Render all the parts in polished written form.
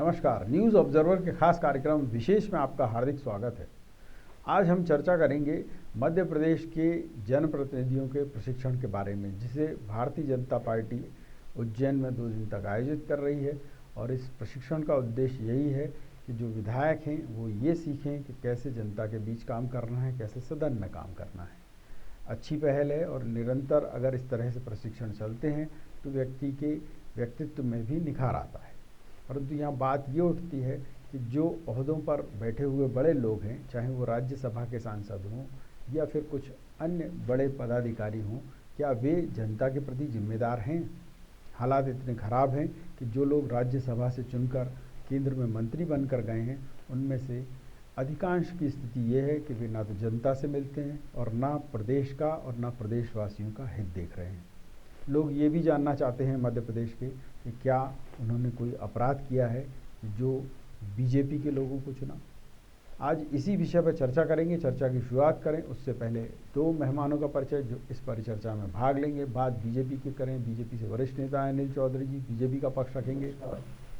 नमस्कार। News observer के खास कार्यक्रम विशेष में आपका हार्दिक स्वागत है। आज हम चर्चा करेंगे मध्य प्रदेश के जनप्रतिनिधियों के प्रशिक्षण के बारे में, जिसे भारतीय जनता पार्टी उज्जैन में 2 दिन तक आयोजित कर रही है। और इस प्रशिक्षण का उद्देश्य यही है कि जो विधायक हैं वो ये सीखें कि कैसे जनता के बीच काम करना है, कैसे सदन में काम करना है। अच्छी पहल है और निरंतर अगर इस तरह से प्रशिक्षण चलते हैं तो व्यक्ति के व्यक्तित्व में भी निखार आता है। परंतु यहाँ बात ये उठती है कि जो ओहदों पर बैठे हुए बड़े लोग हैं, चाहे वो राज्यसभा के सांसद हों या फिर कुछ अन्य बड़े पदाधिकारी हों, क्या वे जनता के प्रति जिम्मेदार हैं? हालात इतने ख़राब हैं कि जो लोग राज्यसभा से चुनकर केंद्र में मंत्री बनकर गए हैं, उनमें से अधिकांश की स्थिति ये है कि वे ना तो जनता से मिलते हैं और ना प्रदेश का और ना प्रदेशवासियों का हित देख रहे हैं। लोग ये भी जानना चाहते हैं मध्य प्रदेश के कि क्या उन्होंने कोई अपराध किया है जो बीजेपी के लोगों को चुना। आज इसी विषय पर चर्चा करेंगे। चर्चा की शुरुआत करें उससे पहले 2 मेहमानों का परिचय जो इस परिचर्चा में भाग लेंगे। बात बीजेपी की करें, बीजेपी से वरिष्ठ नेता हैं अनिल चौधरी जी, बीजेपी का पक्ष रखेंगे।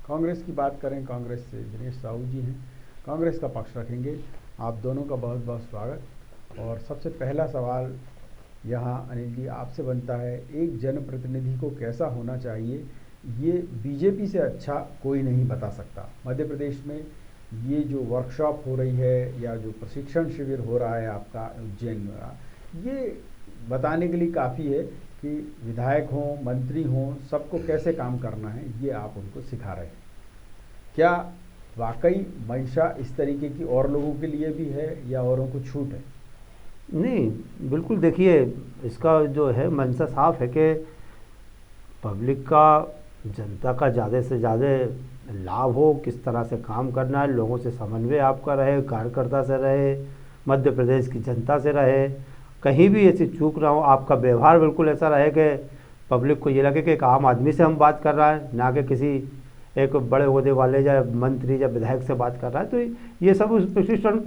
कांग्रेस की बात करें, कांग्रेस से दिनेश साहू जी हैं, कांग्रेस का पक्ष रखेंगे। आप दोनों का बहुत बहुत स्वागत। और सबसे पहला सवाल यहाँ अनिल जी आपसे बनता है, एक जनप्रतिनिधि को कैसा होना चाहिए ये बीजेपी से अच्छा कोई नहीं बता सकता। मध्य प्रदेश में ये जो वर्कशॉप हो रही है या जो प्रशिक्षण शिविर हो रहा है आपका उज्जैन में, ये बताने के लिए काफ़ी है कि विधायक हों, मंत्री हों, सबको कैसे काम करना है ये आप उनको सिखा रहे हैं। क्या वाकई मंशा इस तरीके की और लोगों के लिए भी है या औरों को छूट है? नहीं, बिल्कुल। देखिए, इसका जो है मंशा साफ है कि पब्लिक का, जनता का ज़्यादा से ज़्यादा लाभ हो, किस तरह से काम करना है, लोगों से समन्वय आपका रहे, कार्यकर्ता से रहे, मध्य प्रदेश की जनता से रहे, कहीं भी ऐसी चूक ना हो, आपका व्यवहार बिल्कुल ऐसा रहे कि पब्लिक को ये लगे कि एक आम आदमी से हम बात कर रहा है, ना कि किसी एक बड़े ओहदे वाले या मंत्री या विधायक से बात कर रहा है। तो ये सब उस प्रशिक्षण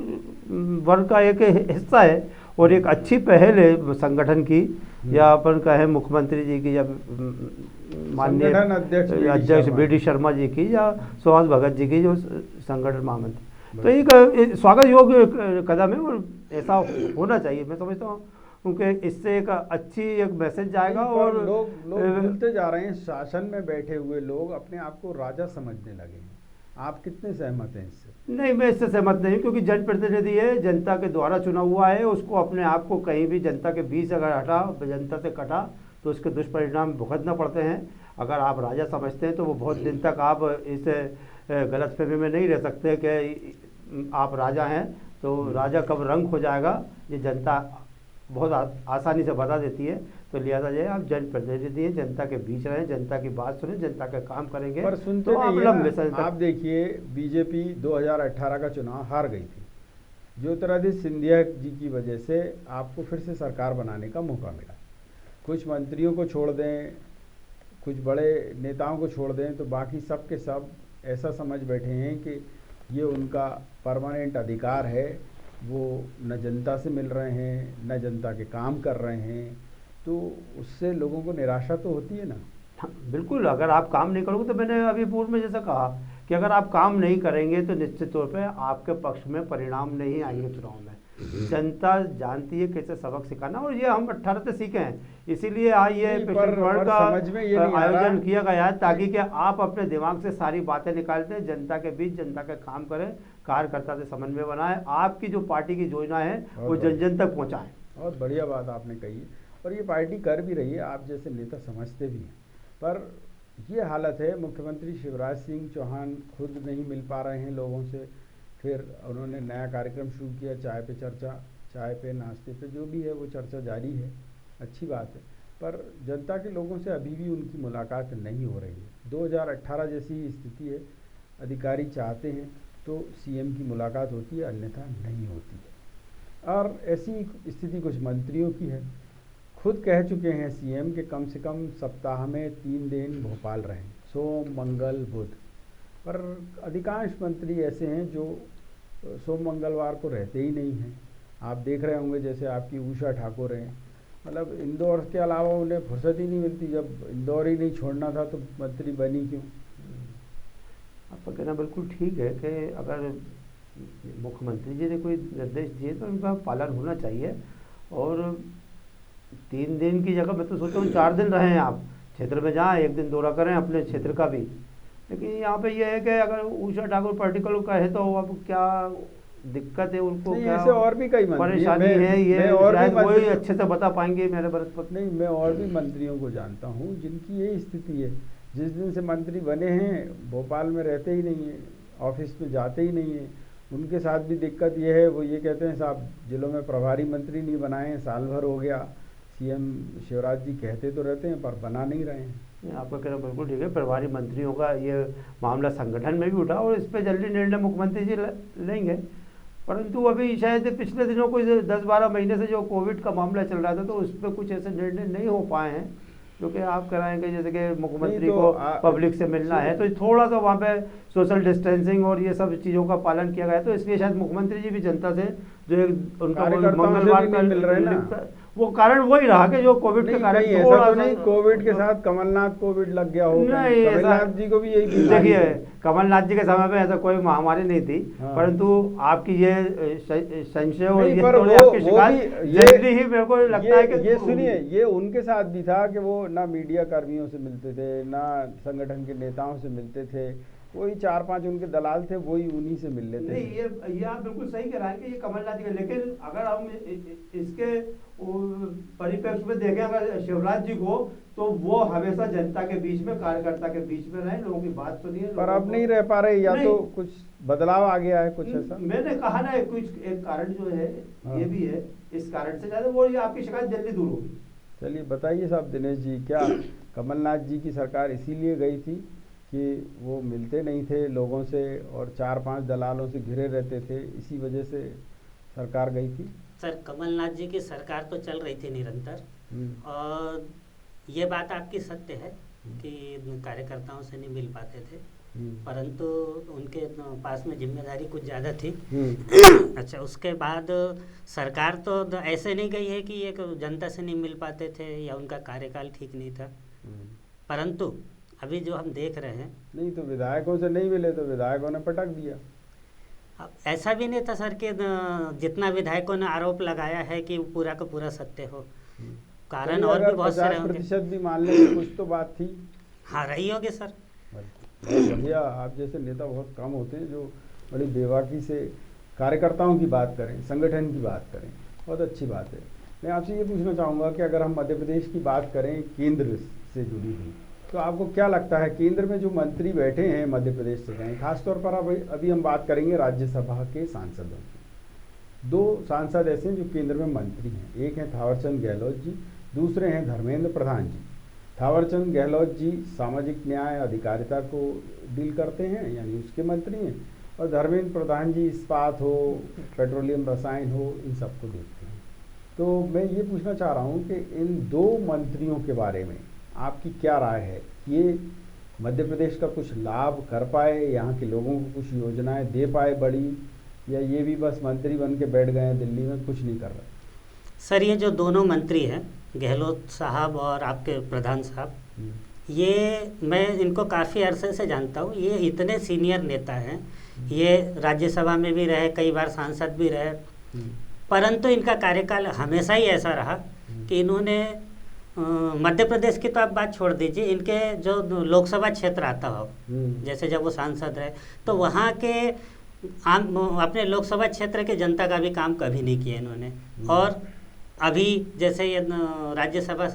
वर्ग का एक हिस्सा है और एक अच्छी पहल है संगठन की, या अपन कहें मुख्यमंत्री जी की, या माननीय अध्यक्ष बी.डी. शर्मा जी की, या सुभाष भगत जी की, जो संगठन महामंत्री। तो एक स्वागत योग्य कदम है और ऐसा होना चाहिए, मैं समझता हूँ, क्योंकि इससे एक अच्छी एक मैसेज जाएगा। और लोग भूलते जा रहे हैं, शासन में बैठे हुए लोग अपने आप को राजा समझने लगे हैं। आप कितने सहमत हैं इससे? नहीं, मैं इससे सहमत नहीं, क्योंकि जनप्रतिनिधि है, जनता के द्वारा चुना हुआ है, उसको अपने आप को कहीं भी जनता के बीच अगर हटा, जनता से कटा, तो उसके दुष्परिणाम भुगतना पड़ते हैं। अगर आप राजा समझते हैं तो वो बहुत दिन तक आप इस गलतफहमी में नहीं रह सकते कि आप राजा हैं। तो राजा कब रंग हो जाएगा ये जनता बहुत आसानी से बता देती है। तो लिहाजा ये आप जनप्रतिनिधि हैं, जनता के बीच रहें, जनता की बात सुने, जनता का काम करेंगे। पर सुनते तो नहीं आप लंबे समय तक। आप देखिए, बीजेपी 2018 का चुनाव हार गई थी। ज्योतिरादित्य सिंधिया जी की वजह से आपको फिर से सरकार बनाने का मौका मिला। कुछ मंत्रियों को छोड़ दें, कुछ बड़े नेताओं को छोड़ दें, तो बाकी सब के सब ऐसा समझ बैठे हैं कि ये उनका परमानेंट अधिकार है। वो न जनता से मिल रहे हैं, न जनता के काम कर रहे हैं, तो उससे लोगों को निराशा तो होती है ना। हाँ, बिल्कुल। अगर आप काम नहीं करोगे, तो मैंने अभी पूर्व में जैसा कहा कि अगर आप काम नहीं करेंगे तो निश्चित तौर पे आपके पक्ष में परिणाम नहीं आएंगे चुनाव में। जनता जानती है कैसे सबक सिखाना, और ये हम 18 से सीखे हैं। इसीलिए आज ये प्रशिक्षण का आयोजन किया गया है, ताकि कि आप अपने दिमाग से सारी बातें निकालते हैं, जनता के बीच जनता का काम करें, कार्यकर्ता से समन्वय बनाएं, आपकी जो पार्टी की योजना है वो जन जन तक पहुँचाएँ। बहुत बढ़िया बात आपने कही है और ये पार्टी कर भी रही है, आप जैसे नेता समझते भी हैं। पर ये हालत है, मुख्यमंत्री शिवराज सिंह चौहान खुद नहीं मिल पा रहे हैं लोगों से। फिर उन्होंने नया कार्यक्रम शुरू किया, चाय पे चर्चा, चाय पे नाश्ते पे जो भी है वो चर्चा जारी है, अच्छी बात है। पर जनता के लोगों से अभी भी उनकी मुलाकात नहीं हो रही है। 2018 जैसी ही स्थिति है, अधिकारी चाहते हैं तो सीएम की मुलाकात होती है, अन्यथा नहीं होती है। और ऐसी स्थिति कुछ मंत्रियों की है। खुद कह चुके हैं सीएम कि कम से कम सप्ताह में 3 दिन भोपाल रहें, सोम मंगल बुध। पर अधिकांश मंत्री ऐसे हैं जो सोम मंगलवार को रहते ही नहीं हैं। आप देख रहे होंगे जैसे आपकी उषा ठाकुर हैं, मतलब इंदौर के अलावा उन्हें फुर्सत ही नहीं मिलती। जब इंदौर ही नहीं छोड़ना था तो मंत्री बनी क्यों? आपका कहना बिल्कुल ठीक है कि अगर मुख्यमंत्री जी ने कोई निर्देश दिए तो उनका पालन होना चाहिए। और 3 दिन की जगह मैं तो सोचता हूँ 4 दिन रहें आप क्षेत्र में, जाएँ, एक दिन दौरा करें अपने क्षेत्र का भी। लेकिन यहाँ पे ये है कि अगर उषा ठाकुर पर्टिकुलर कहे तो अब क्या दिक्कत है, उनको नहीं, क्या ऐसे और भी कई मंत्री हैं। परेशानी है, ये मैं और भी शायद वही मंत्री अच्छे से बता पाएंगे मेरे बरस। नहीं, मैं और भी मंत्रियों को जानता हूँ जिनकी यही स्थिति है। जिस दिन से मंत्री बने हैं भोपाल में रहते ही नहीं हैं, ऑफिस में जाते ही नहीं हैं। उनके साथ भी दिक्कत ये है, वो ये कहते हैं साहब जिलों में प्रभारी मंत्री नहीं बनाए हैं, साल भर हो गया। सीएम शिवराज जी कहते तो रहते हैं पर बना नहीं रहे हैं। आपका कहना बिल्कुल ठीक है। प्रभारी मंत्रियों का ये मामला संगठन में भी उठा और इस पर जल्दी निर्णय मुख्यमंत्री जी लेंगे। परंतु अभी शायद पिछले दिनों कोई 10-12 महीने से जो कोविड का मामला चल रहा था तो उस पर कुछ ऐसे निर्णय नहीं हो पाए हैं, क्योंकि आप कराएंगे जैसे कि मुख्यमंत्री को पब्लिक से मिलना है तो थोड़ा सा वहाँ पे सोशल डिस्टेंसिंग और ये सब चीज़ों का पालन किया गया, तो इसलिए शायद मुख्यमंत्री जी भी जनता से जो एक उनका मंगलवार का मिल रहे ना, वो कारण वही रहा कि जो कोविड के कारण ऐसा तो नहीं कोविड के साथ कमलनाथ कोविड लग गया हो। नहीं, कमलनाथ जी को भी यही देखिए कमलनाथ जी के समय पे ऐसा कोई महामारी नहीं थी। हाँ। परंतु आपकी ये संशय और ये पर आपकी शिकायत जल्दी ही मेरे को लगता है कि ये सुनिए, ये उनके साथ भी था कि वो ना मीडिया कर्मियों से मिलते थे ना संगठन के नेताओं से मिलते थे, वही 4-5 उनके दलाल थे, वही उन्हीं से मिल लेते थे। नहीं, ये आप बिल्कुल सही कह रहा है कि ये कमलनाथ जी का, लेकिन अगर हम इसके परिप्रेक्ष्य में देखें अगर शिवराज जी को, तो वो हमेशा जनता के बीच में कार्यकर्ता के बीच में रहे, लोगों की बात सुनिए। पर अब नहीं रह पा रहे, या तो कुछ बदलाव आ गया है कुछ ऐसा। मैंने कहा ना कुछ एक कारण जो है ये भी है, इस कारण से ज्यादा वो आपकी शिकायत जल्दी दूर होगी। चलिए बताइए साहब दिनेश जी, क्या कमलनाथ जी की सरकार इसीलिए गई थी कि वो मिलते नहीं थे लोगों से और 4-5 दलालों से घिरे रहते थे, इसी वजह से सरकार गई थी? सर कमलनाथ जी की सरकार तो चल रही थी निरंतर, और ये बात आपकी सत्य है कि कार्यकर्ताओं से नहीं मिल पाते थे, परंतु उनके पास में जिम्मेदारी कुछ ज़्यादा थी। अच्छा, उसके बाद सरकार तो ऐसे नहीं गई है कि एक जनता से नहीं मिल पाते थे या उनका कार्यकाल ठीक नहीं था, परंतु अभी जो हम देख रहे हैं, नहीं तो विधायकों से नहीं मिले तो विधायकों ने पटक दिया। अब ऐसा भी नहीं था सर कि जितना विधायकों ने आरोप लगाया है कि पूरा का पूरा सत्य हो, कारण और भी बहुत सारे होंगे। 50% भी मान लें कुछ तो बात थी। हाँ, रही होगी सर। बढ़िया, आप जैसे नेता बहुत कम होते हैं जो बड़ी बेबाकी से कार्यकर्ताओं की बात करें, संगठन की बात करें, बहुत अच्छी बात है। मैं आपसे ये पूछना चाहूँगा कि अगर हम मध्य प्रदेश की बात करें केंद्र से जुड़ी हुई, तो आपको क्या लगता है केंद्र में जो मंत्री बैठे हैं मध्य प्रदेश से गए, खासतौर पर अभी हम बात करेंगे राज्यसभा के सांसदों की। 2 सांसद ऐसे हैं जो केंद्र में मंत्री हैं, एक हैं थावरचंद गहलोत जी, दूसरे हैं धर्मेंद्र प्रधान जी। थावरचंद गहलोत जी सामाजिक न्याय अधिकारिता को डील करते हैं, यानी उसके मंत्री हैं, और धर्मेंद्र प्रधान जी इस्पात हो, पेट्रोलियम रसायन हो, इन सबको देखते हैं। तो मैं ये पूछना चाह रहा हूँ कि इन 2 मंत्रियों के बारे में आपकी क्या राय है? ये मध्य प्रदेश का कुछ लाभ कर पाए, यहाँ के लोगों को कुछ योजनाएं दे पाए बड़ी, या ये भी बस मंत्री बन के बैठ गए हैं दिल्ली में, कुछ नहीं कर रहे? सर ये जो दोनों मंत्री हैं, गहलोत साहब और आपके प्रधान साहब, ये मैं इनको काफ़ी अरसे से जानता हूँ। ये इतने सीनियर नेता हैं, ये राज्यसभा में भी रहे, कई बार सांसद भी रहे, परंतु इनका कार्यकाल हमेशा ही ऐसा रहा कि इन्होंने मध्य प्रदेश की तो आप बात छोड़ दीजिए, इनके जो लोकसभा क्षेत्र आता हो, जैसे जब वो सांसद रहे तो वहाँ के अपने लोकसभा क्षेत्र के जनता का भी काम कभी नहीं किया इन्होंने। और अभी जैसे ये राज्यसभा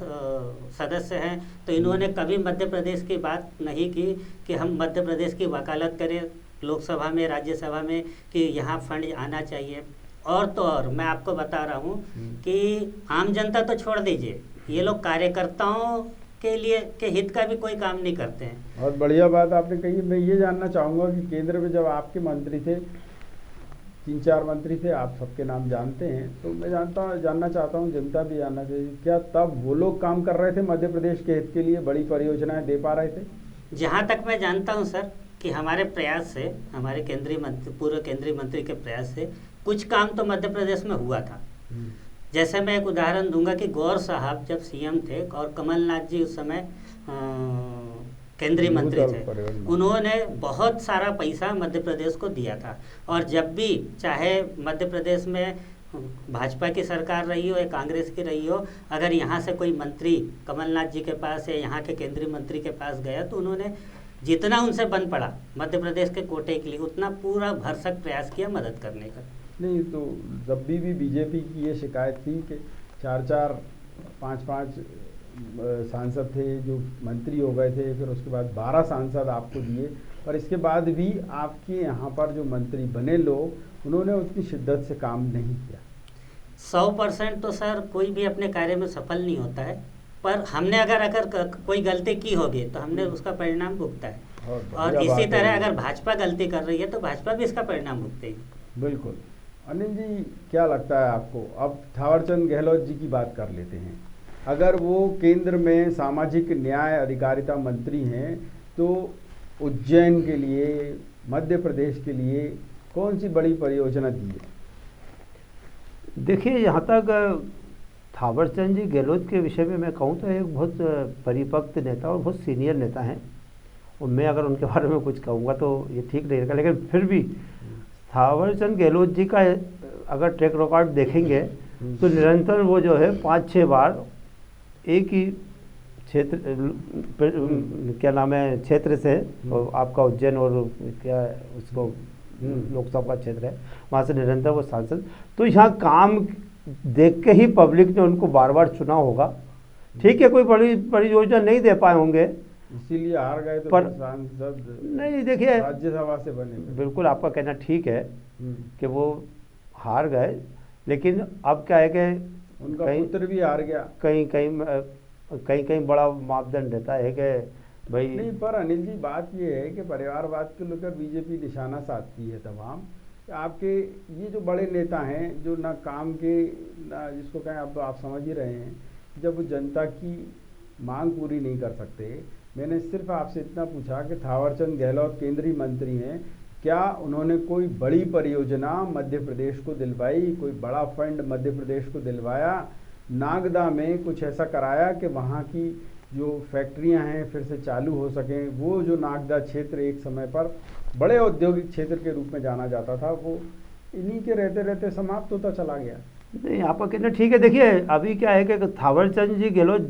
सदस्य हैं तो इन्होंने कभी मध्य प्रदेश की बात नहीं की कि हम मध्य प्रदेश की वकालत करें लोकसभा में, राज्यसभा में, कि यहाँ फंड आना चाहिए। और तो और मैं आपको बता रहा हूँ कि आम जनता तो छोड़ दीजिए, ये लोग कार्यकर्ताओं के लिए के हित का भी कोई काम नहीं करते हैं। बहुत बढ़िया बात आपने कही। मैं ये जानना चाहूँगा कि केंद्र में जब आपके मंत्री थे, 3-4 मंत्री थे, आप सबके नाम जानते हैं, तो मैं जानना चाहता हूँ, जनता भी जानना चाहिए, क्या तब वो लोग काम कर रहे थे मध्य प्रदेश के हित के लिए, बड़ी परियोजनाएं दे पा रहे थे? जहाँ तक मैं जानता हूँ सर कि हमारे प्रयास से, हमारे पूर्व केंद्रीय मंत्री के प्रयास से कुछ काम तो मध्य प्रदेश में हुआ था। जैसे मैं एक उदाहरण दूंगा कि गौर साहब जब सीएम थे और कमलनाथ जी उस समय केंद्रीय मंत्री भूतल थे, परिवहन मंत्री। उन्होंने बहुत सारा पैसा मध्य प्रदेश को दिया था। और जब भी चाहे मध्य प्रदेश में भाजपा की सरकार रही हो या कांग्रेस की रही हो, अगर यहाँ से कोई मंत्री कमलनाथ जी के पास या यहाँ के केंद्रीय मंत्री के पास गया तो उन्होंने जितना उनसे बन पड़ा मध्य प्रदेश के कोटे के लिए उतना पूरा भरसक प्रयास किया मदद करने का। नहीं तो जब भी बीजेपी की ये शिकायत थी कि 4-4, 5-5 सांसद थे जो मंत्री हो गए थे, फिर उसके बाद 12 सांसद आपको दिए, पर इसके बाद भी आपके यहाँ पर जो मंत्री बने लोग उन्होंने उतनी शिद्दत से काम नहीं किया। 100% तो सर कोई भी अपने कार्य में सफल नहीं होता है, पर हमने अगर कोई गलती की होगी तो हमने उसका परिणाम भुगता है। और इसी तरह अगर भाजपा गलती कर रही है तो भाजपा भी इसका परिणाम भुगतेगी। बिल्कुल। अनिल जी, क्या लगता है आपको? अब थावरचंद गहलोत जी की बात कर लेते हैं। अगर वो केंद्र में सामाजिक न्याय अधिकारिता मंत्री हैं तो उज्जैन के लिए, मध्य प्रदेश के लिए कौन सी बड़ी परियोजना दी है? देखिए, यहाँ तक थावरचंद जी गहलोत के विषय में मैं कहूँ तो एक बहुत परिपक्व नेता और बहुत सीनियर नेता हैं, और मैं अगर उनके बारे में कुछ कहूँगा तो ये ठीक नहीं रहेगा। लेकिन फिर भी थावरचंद गहलोत जी का अगर ट्रैक रिकॉर्ड देखेंगे तो निरंतर वो जो है 5-6 बार एक ही क्षेत्र, क्या नाम है, क्षेत्र से, और आपका उज्जैन और क्या उसको लोकसभा का क्षेत्र है, वहाँ से निरंतर वो सांसद। तो यहाँ काम देख के ही पब्लिक ने उनको बार बार चुना होगा। ठीक है, कोई बड़ी बड़ी योजना नहीं दे पाए होंगे, इसीलिए हार गए, तो पर सांसद नहीं, देखिए राज्यसभा से बने। बिल्कुल आपका कहना ठीक है कि वो हार गए, लेकिन अब क्या है कि उनका पुत्र भी हार गया। कहीं बड़ा मापदंड रहता है कि भाई नहीं, पर अनिल जी बात ये है कि परिवारवाद को लेकर बीजेपी निशाना साधती है तमाम। आपके ये जो बड़े नेता हैं जो ना काम के, ना जिसको कहें, अब आप समझ ही रहे हैं, जब वो जनता की मांग पूरी नहीं कर सकते। मैंने सिर्फ आपसे इतना पूछा कि थावरचंद गहलोत केंद्रीय मंत्री हैं, क्या उन्होंने कोई बड़ी परियोजना मध्य प्रदेश को दिलवाई, कोई बड़ा फंड मध्य प्रदेश को दिलवाया, नागदा में कुछ ऐसा कराया कि वहाँ की जो फैक्ट्रियां हैं फिर से चालू हो सकें? वो जो नागदा क्षेत्र एक समय पर बड़े औद्योगिक क्षेत्र के रूप में जाना जाता था, वो इन्हीं के रहते रहते समाप्त होता चला गया। नहीं, आपका कहना ठीक है। देखिए, अभी क्या है कि थावरचंद जी गहलोत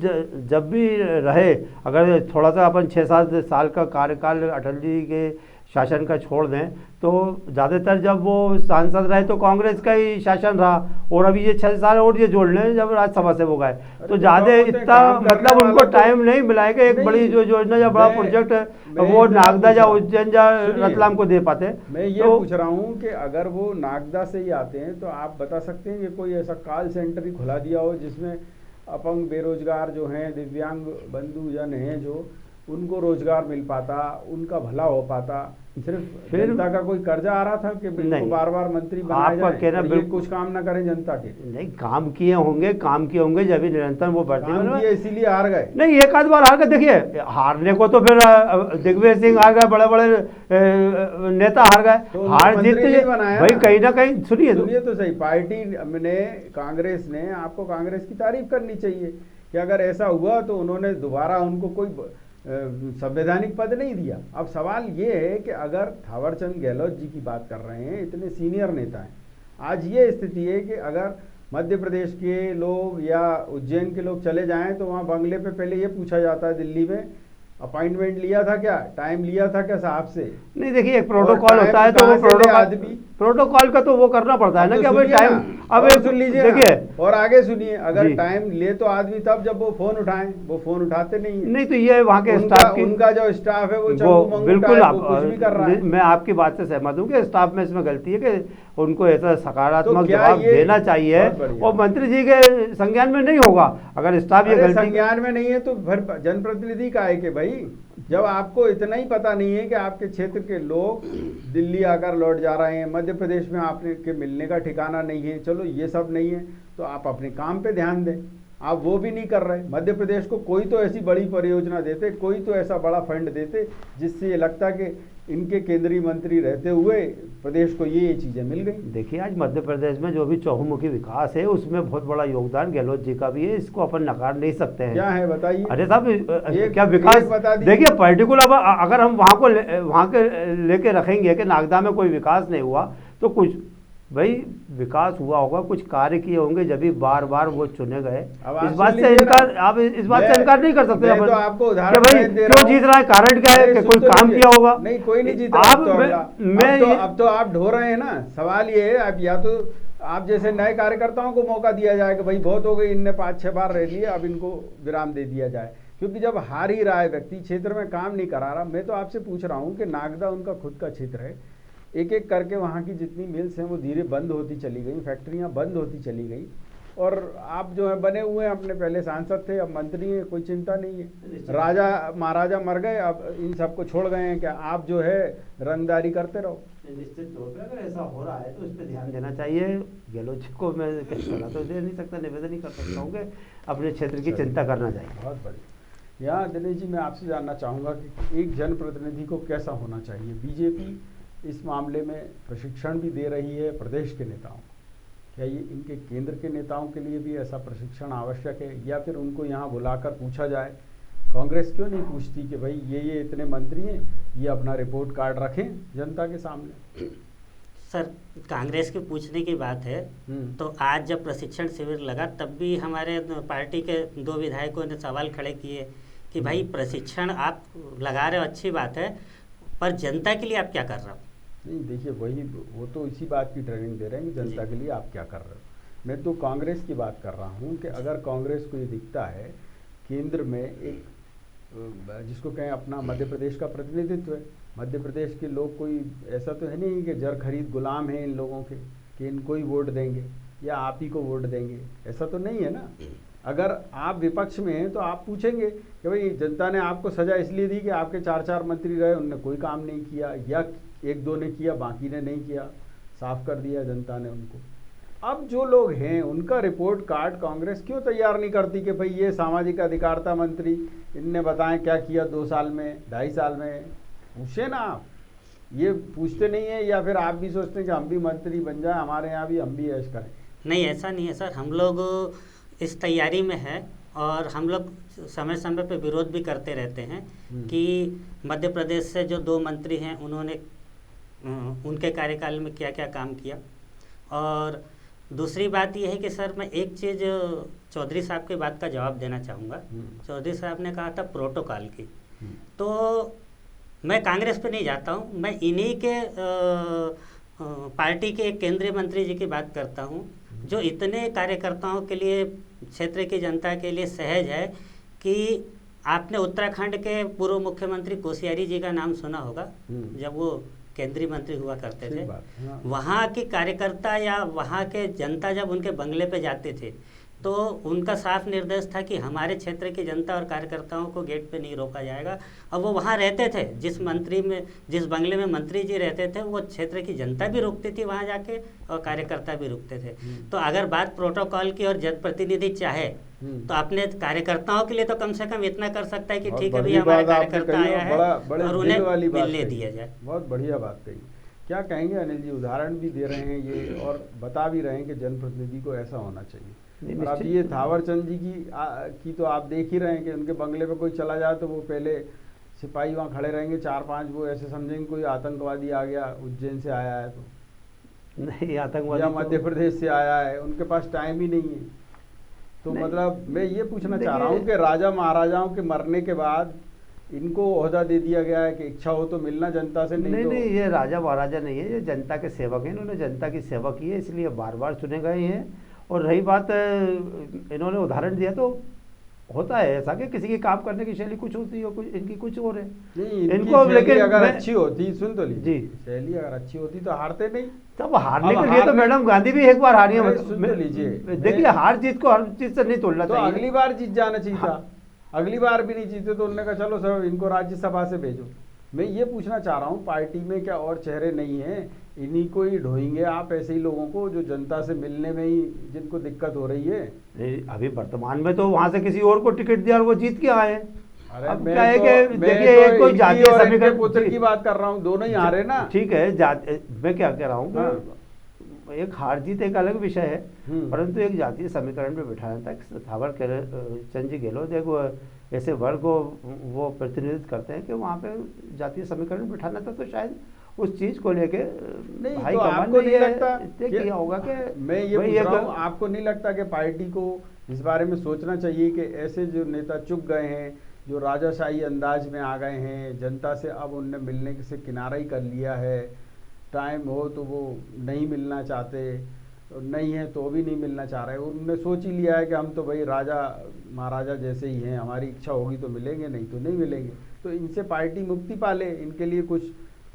जब भी रहे, अगर थोड़ा सा अपन 6-7 साल का कार्यकाल अटल जी के शासन का छोड़ दें तो ज़्यादातर जब वो सांसद रहे तो कांग्रेस का ही शासन रहा, और अभी ये 6 साल और ये जोड़ लें जब राज्यसभा से वो गए तो ज़्यादा इतना मतलब उनको टाइम नहीं मिला है कि एक बड़ी जो योजना या बड़ा प्रोजेक्ट वो नागदा या उज्जैन या रतलाम को दे पाते। मैं ये पूछ रहा हूँ कि अगर वो नागदा से ही आते हैं तो आप बता सकते हैं कि कोई ऐसा कॉल सेंटर ही खुला दिया हो जिसमें अपंग बेरोजगार जो हैं, दिव्यांग बंधुजन हैं, जो उनको रोजगार मिल पाता, उनका भला हो पाता। सिर्फ जनता का कोई कर्जा आ रहा था कि बार बार मंत्री बनाए जाएं और ये कुछ काम ना करें जनता के? नहीं, काम किए होंगे जब भी निरंतर वो बढ़ते हैं, इसीलिए हार गए। नहीं, एक आध बार हार गए। देखिए, हारने को तो फिर दिग्विजय सिंह हार गए, बड़े बड़े नेता हार गए, तो हार जीत भाई कहीं ना कहीं। सुनिए तो सही, पार्टी ने, कांग्रेस ने, आपको कांग्रेस की तारीफ करनी चाहिए कि अगर ऐसा हुआ तो उन्होंने दोबारा उनको कोई संवैधानिक पद नहीं दिया। अब सवाल ये है कि अगर थावरचंद गहलोत जी की बात कर रहे हैं, इतने सीनियर नेता हैं, आज ये स्थिति है कि अगर मध्य प्रदेश के लोग या उज्जैन के लोग चले जाएं तो वहाँ बंगले पे पहले ये पूछा जाता है दिल्ली में, अपॉइंटमेंट लिया था क्या, टाइम लिया था क्या साहब से? नहीं, देखिए एक प्रोटोकॉल होता है तो वो प्रोटोकॉल का तो वो करना पड़ता है ना कि अब टाइम, अब सुन लीजिए, देखिए और आगे सुनिए, अगर टाइम ले तो आदमी तब जब वो फोन उठाएं, वो फोन उठाते नहीं है। नहीं, तो ये वहाँ के स्टाफ की, उनका जो स्टाफ है वो बिल्कुल कुछ भी कर रहा है। मैं आपकी बात से सहमत हूँ कि स्टाफ में इसमें गलती है कि उनको ऐसा सकारात्मक जवाब देना चाहिए, और मंत्री जी के संज्ञान में नहीं होगा अगर स्टाफ ये गलती संज्ञान में नहीं है तो फिर जनप्रतिनिधि का है कि भाई जब आपको इतना ही पता नहीं है कि आपके क्षेत्र के लोग दिल्ली आकर लौट जा रहे हैं, मध्य प्रदेश में आपने के मिलने का ठिकाना नहीं है, चलो ये सब नहीं है तो आप अपने काम पे ध्यान दें। आप वो भी नहीं कर रहे। मध्य प्रदेश को कोई तो ऐसी बड़ी परियोजना देते, कोई तो ऐसा बड़ा फंड देते जिससे ये लगता कि इनके केंद्रीय मंत्री रहते हुए प्रदेश को ये चीज़ें मिल गई। देखिए आज मध्य प्रदेश में जो भी चहुमुखी विकास है उसमें बहुत बड़ा योगदान गहलोत जी का भी है, इसको अपन नकार नहीं सकते हैं। क्या है बताइए। अरे साहब क्या एक विकास बता दीजिए। देखिए पर्टिकुलर अगर हम वहाँ के लेके रखेंगे कि नागदा में कोई विकास नहीं हुआ तो कुछ भाई विकास हुआ होगा, कुछ कार्य किए होंगे, जब भी बार बार वो चुने गए। इस बात से इनकार, आप इस बात से इनकार नहीं कर सकते मैं तो आपको कि उदाहरण भाई दे रहा क्यों हूं। जीत रहा है, कारण क्या है कि कोई काम किया होगा। नहीं कोई नहीं जीत आप रहा। अब तो आप ढो रहे हैं ना। सवाल ये है अब या तो आप जैसे नए कार्यकर्ताओं को मौका दिया जाए कि भाई बहुत हो गई, इनने 5-6 बार रह लिए, अब इनको विराम दे दिया जाए, क्योंकि जब हार ही रहा है व्यक्ति, क्षेत्र में काम नहीं करा रहा। मैं तो आपसे पूछ रहा हूँ कि नागदा उनका खुद का क्षेत्र है, एक एक करके वहाँ की जितनी मिल्स हैं वो धीरे बंद होती चली गई, फैक्ट्रियाँ बंद होती चली गई, और आप जो है बने हुए हैं, अपने पहले सांसद थे अब मंत्री हैं, कोई चिंता नहीं है। राजा महाराजा मर गए, अब इन सबको छोड़ गए हैं, क्या आप जो है रंगदारी करते रहो। निश्चित तौर पे अगर ऐसा हो रहा है तो इस पर ध्यान देना चाहिए। गहलोत जी को मैं सलाह तो दे नहीं सकता, निवेदन ही कर सकता हूँ कि अपने क्षेत्र की चिंता करना चाहिए। बहुत बढ़िया। यहाँ दिनेश जी मैं आपसे जानना चाहूँगा कि एक जनप्रतिनिधि को कैसा होना चाहिए। बीजेपी इस मामले में प्रशिक्षण भी दे रही है प्रदेश के नेताओं को, क्या ये इनके केंद्र के नेताओं के लिए भी ऐसा प्रशिक्षण आवश्यक है, या फिर उनको यहाँ बुलाकर पूछा जाए। कांग्रेस क्यों नहीं पूछती कि भाई ये इतने मंत्री हैं, ये अपना रिपोर्ट कार्ड रखें जनता के सामने। सर कांग्रेस के पूछने की बात है तो आज जब प्रशिक्षण शिविर लगा तब भी हमारे पार्टी के 2 विधायकों ने सवाल खड़े किए कि भाई प्रशिक्षण आप लगा रहे हो अच्छी बात है, पर जनता के लिए आप क्या कर रहे हो। नहीं देखिए वो तो इसी बात की ट्रेनिंग दे रहे हैं कि जनता के लिए आप क्या कर रहे हो। मैं तो कांग्रेस की बात कर रहा हूँ कि अगर कांग्रेस को ये दिखता है केंद्र में एक जिसको कहें अपना मध्य प्रदेश का प्रतिनिधित्व है, मध्य प्रदेश के लोग कोई ऐसा तो है नहीं कि जर खरीद गुलाम हैं इन लोगों के कि इनको ही वोट देंगे या आप ही को वोट देंगे, ऐसा तो नहीं है ना। अगर आप विपक्ष में हैं तो आप पूछेंगे कि भाई जनता ने आपको सजा इसलिए दी कि आपके 4-4 मंत्री रहे, उनने कोई काम नहीं किया, या 1-2 ने किया बाकी ने नहीं किया, साफ कर दिया जनता ने उनको। अब जो लोग हैं उनका रिपोर्ट कार्ड कांग्रेस क्यों तैयार नहीं करती कि भाई ये सामाजिक अधिकारिता मंत्री, इनने बताएं क्या किया 2 साल में 2.5 साल में, पूछे ना आप। ये पूछते नहीं है, या फिर आप भी सोचते हैं कि हम भी मंत्री बन जाए, हमारे यहाँ भी हम भी ऐश करें। नहीं ऐसा नहीं है सर, हम लोग इस तैयारी में है और हम लोग समय समय पे विरोध भी करते रहते हैं कि मध्य प्रदेश से जो 2 मंत्री हैं उन्होंने उनके कार्यकाल में क्या क्या काम किया। और दूसरी बात यह है कि सर मैं एक चीज़ चौधरी साहब की बात का जवाब देना चाहूँगा। चौधरी साहब ने कहा था प्रोटोकॉल की, तो मैं कांग्रेस पे नहीं जाता हूँ, मैं इन्हीं के पार्टी के एक केंद्रीय मंत्री जी की बात करता हूँ जो इतने कार्यकर्ताओं के लिए, क्षेत्र की जनता के लिए सहज है कि आपने उत्तराखंड के पूर्व मुख्यमंत्री कोश्यारी जी का नाम सुना होगा, जब वो केंद्रीय मंत्री हुआ करते थे। वहाँ के कार्यकर्ता या वहाँ के जनता जब उनके बंगले पे जाते थे तो उनका साफ निर्देश था कि हमारे क्षेत्र की जनता और कार्यकर्ताओं को गेट पे नहीं रोका जाएगा। और वो वहाँ रहते थे, जिस बंगले में मंत्री जी रहते थे वो क्षेत्र की जनता भी रुकती थी वहाँ जाके और कार्यकर्ता भी रुकते थे। तो अगर बात प्रोटोकॉल की और जनप्रतिनिधि चाहे तो अपने कार्यकर्ताओं के लिए तो कम से कम इतना कर सकता है कि ठीक है भैया हमारा कार्यकर्ता आया है और उन्हें मिलने दिया जाए। बहुत बढ़िया बात कही। क्या कहेंगे अनिल जी, उदाहरण भी दे रहे हैं ये और बता भी रहे हैं कि जनप्रतिनिधि को ऐसा होना चाहिए। और अब ये थावर चंद जी की तो आप देख ही रहे हैं कि उनके बंगले पे कोई चला जाए तो वो पहले सिपाही वहाँ खड़े रहेंगे 4-5, वो ऐसे समझेंगे कोई आतंकवादी आ गया, उज्जैन से आया है तो नहीं, आतंकवादी या मध्य प्रदेश से आया है, उनके पास टाइम ही नहीं है। तो मतलब मैं ये पूछना चाह रहा हूँ कि राजा महाराजाओं के मरने के बाद इनको ओहदा दे दिया गया है कि इच्छा हो तो मिलना जनता से, नहीं, ये राजा महाराजा नहीं है, ये जनता के सेवक हैं, इन्होंने जनता की सेवा की है इसलिए बार बार चुने गए हैं। और रही बात इन्होंने उदाहरण दिया तो होता है ऐसा कि किसी की काम करने की शैली कुछ होती है, कुछ इनकी कुछ और है। नहीं, इनको लेकिन अगर अच्छी होती, सुन तो लीजिए जी, शैली अगर अच्छी होती तो हारते नहीं। तब हारने के लिए तो मैडम गांधी भी एक बार हारी है। सुन तो लीजिए, देखिए हार जीत को हर चीज से नहीं तोड़ना चाहिए। अगली बार जीत जाना चाहिए था, अगली बार भी नहीं जीते तो उन्होंने कहा चलो सर इनको राज्यसभा से भेजो। मैं ये पूछना चाह रहा हूँ पार्टी में क्या और चेहरे नहीं हैं, इन्हीं को ही ढोएंगे आप ऐसे ही लोगों को जो जनता से मिलने में ही जिनको दिक्कत हो रही है। अभी वर्तमान में तो वहां से किसी और को टिकट दिया और वो जीत के आए। अरे अब मैं क्या है तो- कि मैं देखिए तो एक कोई इनकी जातीय और इनके समीकरण पुत्र की बात कर रहा हूँ, दोनों ही हारे ना। ठीक है, मैं क्या कह रहा हूँ हाँ। कि एक हार जीत एक अलग विषय है, परंतु एक जातीय समीकरण पे बिठाना था। थावर चंद जी गहलोत एक ऐसे वर्ग को वो प्रतिनिधित्व करते हैं कि वहाँ पे जातीय समीकरण बिठाना था, तो शायद उस चीज़ को लेके नहीं हाई तो कमान आपको ने नहीं ये लगता तय किया होगा कि मैं ये भाई पूछ रहा हूँ, आपको नहीं लगता कि पार्टी को इस बारे में सोचना चाहिए कि ऐसे जो नेता चुक गए हैं, जो राजाशाही अंदाज में आ गए हैं, जनता से अब उनने मिलने से किनारा ही कर लिया है, टाइम हो तो वो नहीं मिलना चाहते, नहीं है तो भी नहीं मिलना चाह रहे, उन्होंने सोच ही लिया है कि हम तो भाई राजा महाराजा जैसे ही हैं, हमारी इच्छा होगी तो मिलेंगे, नहीं तो नहीं मिलेंगे। तो इनसे पार्टी मुक्ति पाले, इनके लिए कुछ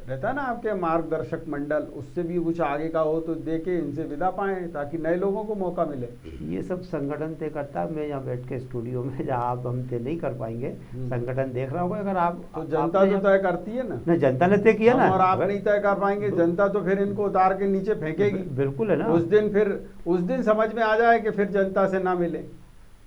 रहता है ना आपके मार्गदर्शक मंडल, उससे भी कुछ आगे का हो तो देके इनसे विदा पाएं ताकि नए लोगों को मौका मिले। ये सब संगठन तय करता है। मैं यहाँ बैठ के स्टूडियो में, जहाँ आप हम तय नहीं कर पाएंगे, संगठन देख रहा होगा। अगर आप तो जनता तो तय करती है ना। नहीं, जनता ने तय किया ना, और आप नहीं तय कर पाएंगे, जनता तो फिर इनको उतार के नीचे फेंकेगी। बिल्कुल है ना। उस दिन समझ में आ जाए कि फिर जनता से ना मिले।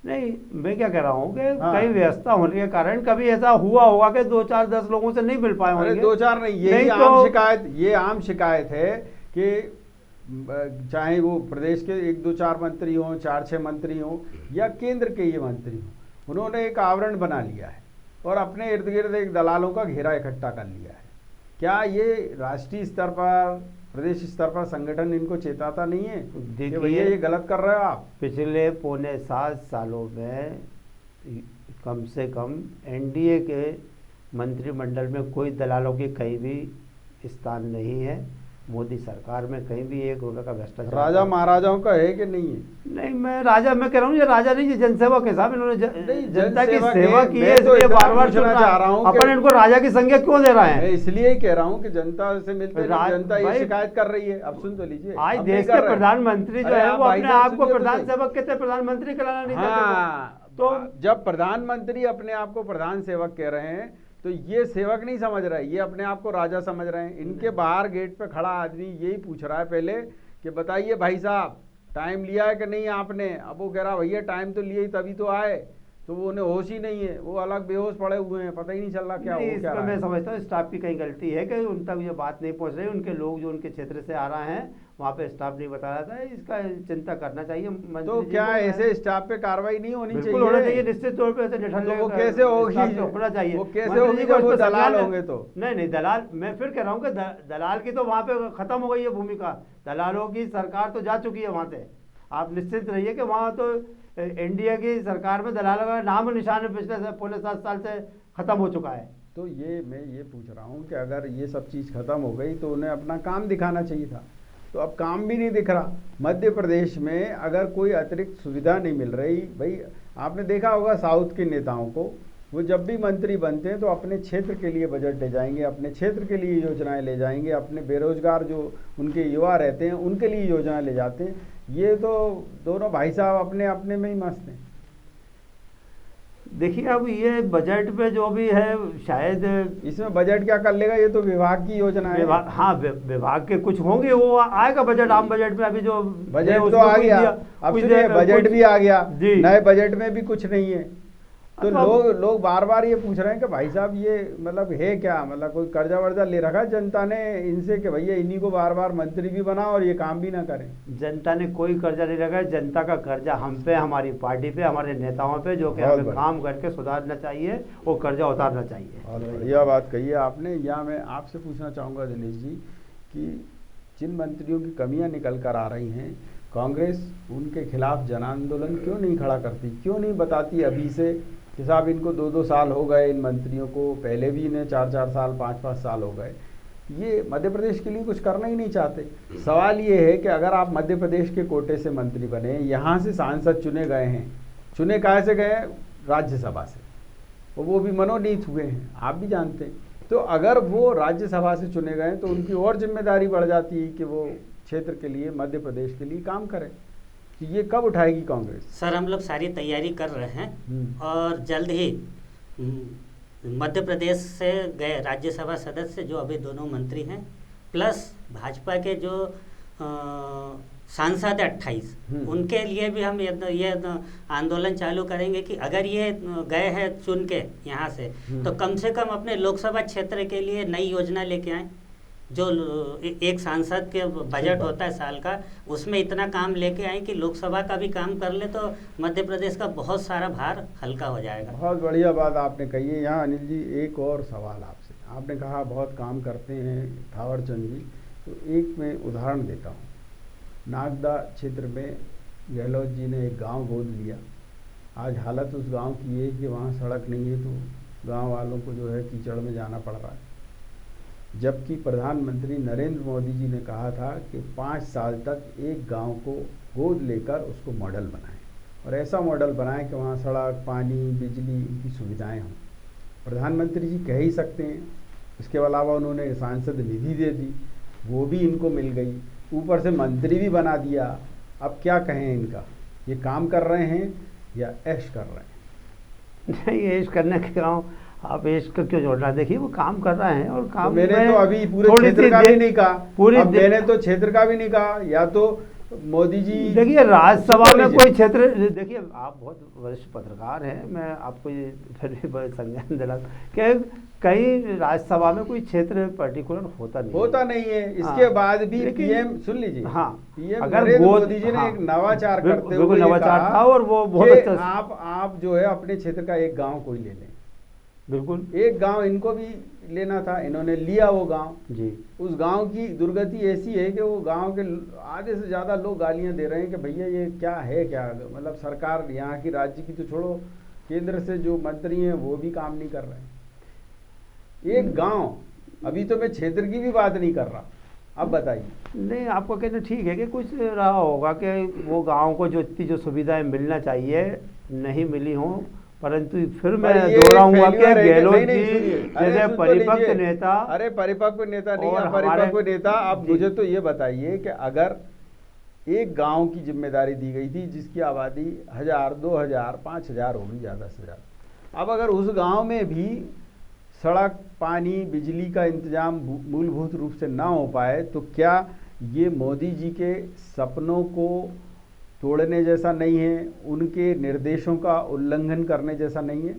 नहीं, मैं क्या कह रहा हूँ कि कई व्यवस्था होने के कारण कभी ऐसा हुआ होगा कि 2 4 10 लोगों से नहीं मिल पाए होंगे। अरे 2 4 नहीं, यही नहीं आम तो शिकायत, ये आम शिकायत है कि चाहे वो प्रदेश के 1 2 4 मंत्री हों, 4 6 मंत्री हों या केंद्र के ये मंत्री हों, उन्होंने एक आवरण बना लिया है और अपने इर्द गिर्द एक दलालों का घेरा इकट्ठा कर लिया है। क्या ये राष्ट्रीय स्तर पर, प्रदेश स्तर पर संगठन इनको चेताता नहीं है कि भैया ये गलत कर रहे हो आप? पिछले पौने 7 सालों में कम से कम एनडीए के मंत्रिमंडल में कोई दलालों की कहीं भी स्थान नहीं है। मोदी सरकार में कहीं भी 1 रुपये का भ्रष्टाचार। राजा महाराजाओं का है कि नहीं है? नहीं, मैं कह रहा हूँ ये राजा नहीं, ये जनसेवक है साहब। इन्होंने जनता की जनसेवक सेवा है। की मैं है, तो इसलिए इतना बार बार पूछना चाह रहा हूँ अपन इनको राजा की संज्ञा क्यों दे रहे हैं? मैं इसलिए कह रहा हूँ कि जनता से मिलते राज- जनता ये भाई- शिकायत कर रही है। अब सुन तो लीजिए, आज अब देश नहीं के कर रहे। प्रधानमंत्री जो अरे है आप वो भाई अपने साहब आप को सुनिए तो प्रधान सही। सेवक कहते हैं, प्रधानमंत्री कराना नहीं चाहते। हाँ, तो जब प्रधानमंत्री अपने आप को प्रधान सेवक कह रहे हैं तो ये सेवक नहीं समझ रहे, ये अपने आप को राजा समझ रहे हैं। इनके बाहर गेट पे खड़ा आदमी यही पूछ रहा है पहले कि बताइए भाई साहब टाइम लिया है कि नहीं आपने? अब वो कह रहा भैया टाइम तो लिए ही तभी तो आए, तो वो उन्हें होश ही नहीं है, वो अलग बेहोश पड़े हुए हैं, पता ही नहीं चल रहा क्या हो नहीं, क्या इसमें रहा मैं है। समझता हूँ स्टाफ की कहीं गलती है कि उन तक ये बात नहीं पहुँच रही। उनके लोग जो उनके क्षेत्र से आ रहे हैं वहाँ पे स्टाफ नहीं बता रहा था। इसका चिंता करना चाहिए मंत्री तो जी क्या को। ऐसे स्टाफ पे कार्रवाई नहीं होनी चाहिए? बिल्कुल होना चाहिए, निश्चित तौर पे ऐसे तो निठल्ले वो कैसे होगी? स्टाफ पे होना चाहिए। वो कैसे मंत्री होगी जी को जब वो इस पे दलाल संज्ञान होंगे तो? नहीं, दलाल, मैं फिर कह रहा हूँ कि दलाल की तो वहाँ पे खत्म हो गई है भूमिका। दलालों की सरकार तो जा चुकी है वहाँ से। आप निश्चित रहिए कि वहाँ तो एनडीए की सरकार में दलालों का नाम निशान पिछले पौने 7 साल से खत्म हो चुका है। तो ये मैं ये पूछ रहा हूँ कि अगर ये सब चीज़ खत्म हो गई तो उन्हें अपना काम दिखाना चाहिए था, तो अब काम भी नहीं दिख रहा। मध्य प्रदेश में अगर कोई अतिरिक्त सुविधा नहीं मिल रही, भाई आपने देखा होगा साउथ के नेताओं को, वो जब भी मंत्री बनते हैं तो अपने क्षेत्र के लिए बजट ले जाएंगे, अपने क्षेत्र के लिए योजनाएं ले जाएंगे, अपने बेरोजगार जो उनके युवा रहते हैं उनके लिए योजनाएं ले जाते हैं। ये तो दोनों भाई साहब अपने अपने में ही मस्त हैं। देखिए अब ये बजट पे जो भी है, शायद इसमें बजट क्या कर लेगा, ये तो विभाग की योजना है। हाँ, विभाग के कुछ होंगे, वो आएगा बजट। आम बजट में अभी जो बजट तो आ गया, अब सुनिए बजट भी आ गया, नए बजट में भी कुछ नहीं है। तो लोग बार बार ये पूछ रहे हैं कि भाई साहब ये मतलब है क्या, मतलब कोई कर्जा वर्जा ले रखा जनता ने इनसे कि भैया इन्हीं को बार बार मंत्री भी बनाओ और ये काम भी ना करें? जनता ने कोई कर्जा नहीं रखा है। जनता का कर्जा हम पे, हमारी पार्टी पे, हमारे नेताओं पे, जो कि हमें काम करके सुधारना चाहिए, वो कर्जा उतारना चाहिए। बहुत बढ़िया बात कही है आपने। या मैं आपसे पूछना चाहूँगा दिनेश जी कि जिन मंत्रियों की कमियाँ निकल कर आ रही हैं, कांग्रेस उनके खिलाफ जन आंदोलन क्यों नहीं खड़ा करती, क्यों नहीं बताती अभी से कि साहब इनको 2-2 साल हो गए, इन मंत्रियों को, पहले भी इन्हें 4-4 साल 5-5 साल हो गए, ये मध्य प्रदेश के लिए कुछ करना ही नहीं चाहते। सवाल ये है कि अगर आप मध्य प्रदेश के कोटे से मंत्री बने, यहाँ से सांसद चुने गए हैं, चुने कहाँ से गए? राज्यसभा से, और वो भी मनोनीत हुए हैं, आप भी जानते हैं। तो अगर वो राज्यसभा से चुने गए तो उनकी और जिम्मेदारी बढ़ जाती है कि वो क्षेत्र के लिए, मध्य प्रदेश के लिए काम करें। कि ये कब उठाएगी कांग्रेस? सर हम लोग सारी तैयारी कर रहे हैं और जल्द ही मध्य प्रदेश से गए राज्यसभा सदस्य जो अभी दोनों मंत्री हैं, प्लस भाजपा के जो सांसद 28, उनके लिए भी हम ये आंदोलन चालू करेंगे कि अगर ये गए हैं चुन के यहाँ से, तो कम से कम अपने लोकसभा क्षेत्र के लिए नई योजना लेके आए। जो एक सांसद के बजट होता है साल का, उसमें इतना काम लेके आए कि लोकसभा का भी काम कर ले तो मध्य प्रदेश का बहुत सारा भार हल्का हो जाएगा। बहुत बढ़िया बात आपने कही है। यहाँ अनिल जी एक और सवाल आपसे, आपने कहा बहुत काम करते हैं थावर चंद जी, तो एक मैं उदाहरण देता हूँ। नागदा क्षेत्र में गहलोत जी ने एक गांव गोद लिया। आज हालत उस गांव की है कि वहाँ सड़क नहीं है, तो गांव वालों को जो है कीचड़ में जाना पड़ रहा है। जबकि प्रधानमंत्री नरेंद्र मोदी जी ने कहा था कि 5 साल तक एक गांव को गोद लेकर उसको मॉडल बनाएं, और ऐसा मॉडल बनाएं कि वहाँ सड़क, पानी, बिजली, इनकी सुविधाएं हों। प्रधानमंत्री जी कह ही सकते हैं। इसके अलावा उन्होंने सांसद निधि दे दी, वो भी इनको मिल गई, ऊपर से मंत्री भी बना दिया। अब क्या कहें इनका, ये काम कर रहे हैं या ऐश कर रहे हैं? नहीं, ऐश करने के गाँव आप ऐश का क्यों जोड़ रहा है? देखिए वो काम कर रहे हैं, और काम तो मैंने तो अभी पूरे क्षेत्र का भी नहीं कहा, अब मैंने तो क्षेत्र का भी नहीं कहा। या तो मोदी जी देखिए राज्यसभा में कोई क्षेत्र, देखिए आप बहुत वरिष्ठ पत्रकार हैं, मैं आपको ये फिर भी बड़े संज्ञान दिला कि कहीं राज्यसभा में कोई क्षेत्र पर्टिकुलर होता नहीं है। इसके बाद भी पीएम, सुन लीजिए, हाँ, पीएम अगर नरेंद्र मोदी जी ने एक नवाचार करते हुए नवाचार था, और वो बहुत अच्छा। आप जो है अपने क्षेत्र का एक गांव कोई ले लें, बिल्कुल एक गांव इनको भी लेना था, इन्होंने लिया वो गांव जी। उस गांव की दुर्गति ऐसी है कि वो गांव के आधे से ज़्यादा लोग गालियां दे रहे हैं कि भैया ये क्या है, क्या मतलब सरकार यहाँ की, राज्य की तो छोड़ो, केंद्र से जो मंत्री हैं वो भी काम नहीं कर रहे हैं। एक गांव, अभी तो मैं क्षेत्र की भी बात नहीं कर रहा, अब बताइए। नहीं, आपको कहना ठीक है कि कुछ रहा होगा कि वो गांव को जो इतनी जो सुविधाएं मिलना चाहिए नहीं मिली हों, परंतु फिर मैं दोहराऊंगा कि गहलोत जी जैसे परिपक्व नेता, अरे परिपक्व नेता नहीं, परिपक्व नेता, अब मुझे तो ये बताइए कि अगर एक गांव की जिम्मेदारी दी गई थी जिसकी आबादी 1000, 2000, 5000 होगी ज़्यादा से ज़्यादा, अब अगर उस गांव में भी सड़क, पानी, बिजली का इंतजाम मूलभूत रूप से ना हो पाए, तो क्या ये मोदी जी के सपनों को तोड़ने जैसा नहीं है, उनके निर्देशों का उल्लंघन करने जैसा नहीं है?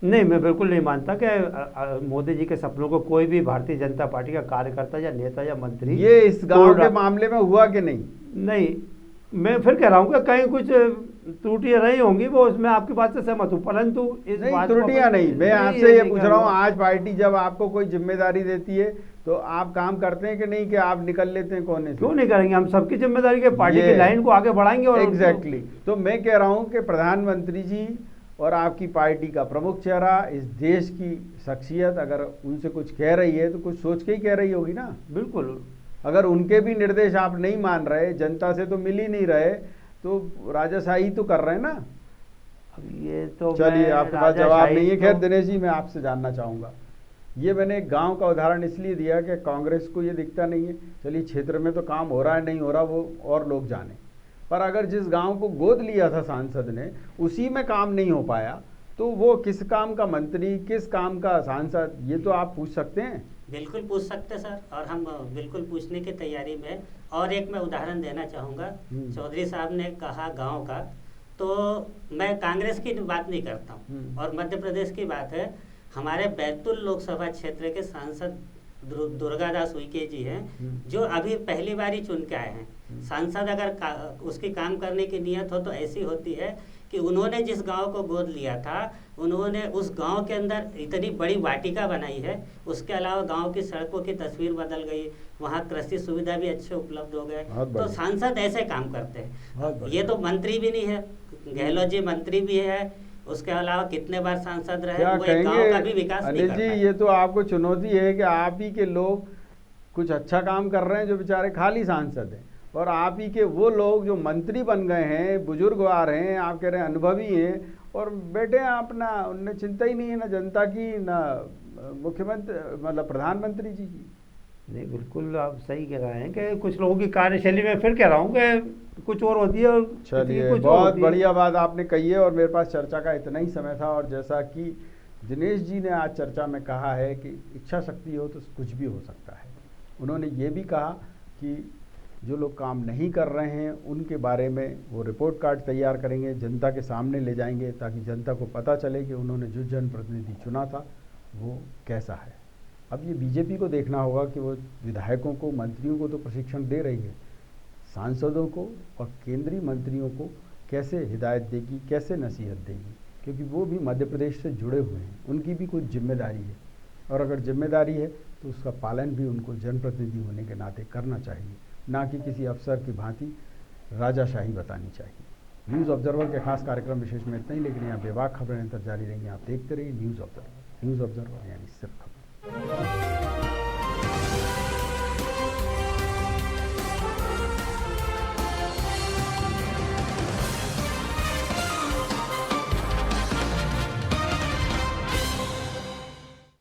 नहीं, मैं बिल्कुल नहीं मानता कि मोदी जी के सपनों को कोई भी भारतीय जनता पार्टी का कार्यकर्ता या नेता या मंत्री, ये इस गांव के मामले में हुआ कि नहीं? नहीं, मैं फिर कह रहा हूँ कि कहीं कुछ त्रुटियां रही होंगी, वो उसमें आपकी बात से सहमत हूँ, परंतु इस बात त्रुटियां नहीं, मैं आपसे ये पूछ रहा हूँ, आज पार्टी जब आपको कोई जिम्मेदारी देती है तो आप काम करते हैं कि नहीं, कि आप निकल लेते हैं कोने से? क्यों नहीं करेंगे, हम सबकी जिम्मेदारी के पार्टी की लाइन को आगे बढ़ाएंगे। और एग्जैक्टली, तो मैं कह रहा हूँ कि प्रधानमंत्री जी और आपकी पार्टी का प्रमुख चेहरा, इस देश की शख्सियत अगर उनसे कुछ कह रही है तो कुछ सोच के ही कह रही होगी ना। बिल्कुल, अगर उनके भी निर्देश आप नहीं मान रहे, जनता से तो मिल ही नहीं रहे, तो राजाशाही तो कर रहे हैं ना। अब ये तो चलिए, आपके पास जवाब नहीं है। खैर दिनेश जी, मैं आपसे जानना चाहूँगा, ये मैंने एक गांव का उदाहरण इसलिए दिया कि कांग्रेस को ये दिखता नहीं है, चलिए क्षेत्र में तो काम हो रहा है नहीं हो रहा वो और लोग जाने, पर अगर जिस गांव को गोद लिया था सांसद ने, उसी में काम नहीं हो पाया, तो वो किस काम का मंत्री, किस काम का सांसद, ये तो आप पूछ सकते हैं। बिल्कुल पूछ सकते सर, और हम बिल्कुल पूछने की तैयारी में। और एक मैं उदाहरण देना चाहूँगा, चौधरी साहब ने कहा गांव का, तो मैं कांग्रेस की बात नहीं करता हूँ और मध्य प्रदेश की बात है। हमारे बैतूल लोकसभा क्षेत्र के सांसद दुर्गादास उइके जी हैं, जो अभी पहली बार ही चुन के आए हैं। सांसद अगर उसकी काम करने की नीयत हो तो ऐसी होती है कि उन्होंने जिस गांव को गोद लिया था, उन्होंने उस गांव के अंदर इतनी बड़ी वाटिका बनाई है, उसके अलावा गांव की सड़कों की तस्वीर बदल गई, वहाँ कृषि सुविधा भी अच्छे उपलब्ध हो गए। तो सांसद ऐसे काम करते हैं। ये तो मंत्री भी नहीं है, गहलोत जी मंत्री भी है, उसके अलावा कितने बार सांसद रहे, वो एक गांव का भी विकास नहीं कर पाए। अनिल जी, ये तो आपको चुनौती है कि आप ही के लोग कुछ अच्छा काम कर रहे हैं जो बेचारे खाली सांसद हैं, और आप ही के वो लोग जो मंत्री बन गए हैं, बुजुर्गवार हैं, आप कह रहे हैं अनुभवी हैं, और बैठे हैं अपना, उन्हें चिंता ही नहीं है ना जनता की, ना मुख्यमंत्री मतलब प्रधानमंत्री जी की। नहीं, बिल्कुल आप सही कह रहे हैं कि कुछ लोगों की कार्यशैली में फिर कह रहा हूँ कि कुछ और होती है। चलिए, बहुत बढ़िया बात आपने कही है, और मेरे पास चर्चा का इतना ही समय था, और जैसा कि दिनेश जी ने आज चर्चा में कहा है कि इच्छा शक्ति हो तो कुछ भी हो सकता है। उन्होंने ये भी कहा कि जो लोग काम नहीं कर रहे हैं उनके बारे में वो रिपोर्ट कार्ड तैयार करेंगे, जनता के सामने ले जाएंगे, ताकि जनता को पता चले कि उन्होंने जो जनप्रतिनिधि चुना था वो कैसा है। अब ये बीजेपी को देखना होगा कि वो विधायकों को, मंत्रियों को तो प्रशिक्षण दे रही है, सांसदों को और केंद्रीय मंत्रियों को कैसे हिदायत देगी, कैसे नसीहत देगी, क्योंकि वो भी मध्य प्रदेश से जुड़े हुए हैं, उनकी भी कुछ जिम्मेदारी है। और अगर जिम्मेदारी है तो उसका पालन भी उनको जनप्रतिनिधि होने के नाते करना चाहिए, ना कि किसी अफसर की भांति राजाशाही बतानी चाहिए। न्यूज़ ऑब्जर्वर के खास कार्यक्रम विशेष में इतना ही, लेकिन यहाँ बेबाक खबरें निरंतर जारी रहेंगी। आप देखते रहिए न्यूज़ ऑब्जर्वर यानी सिर्फ खबर।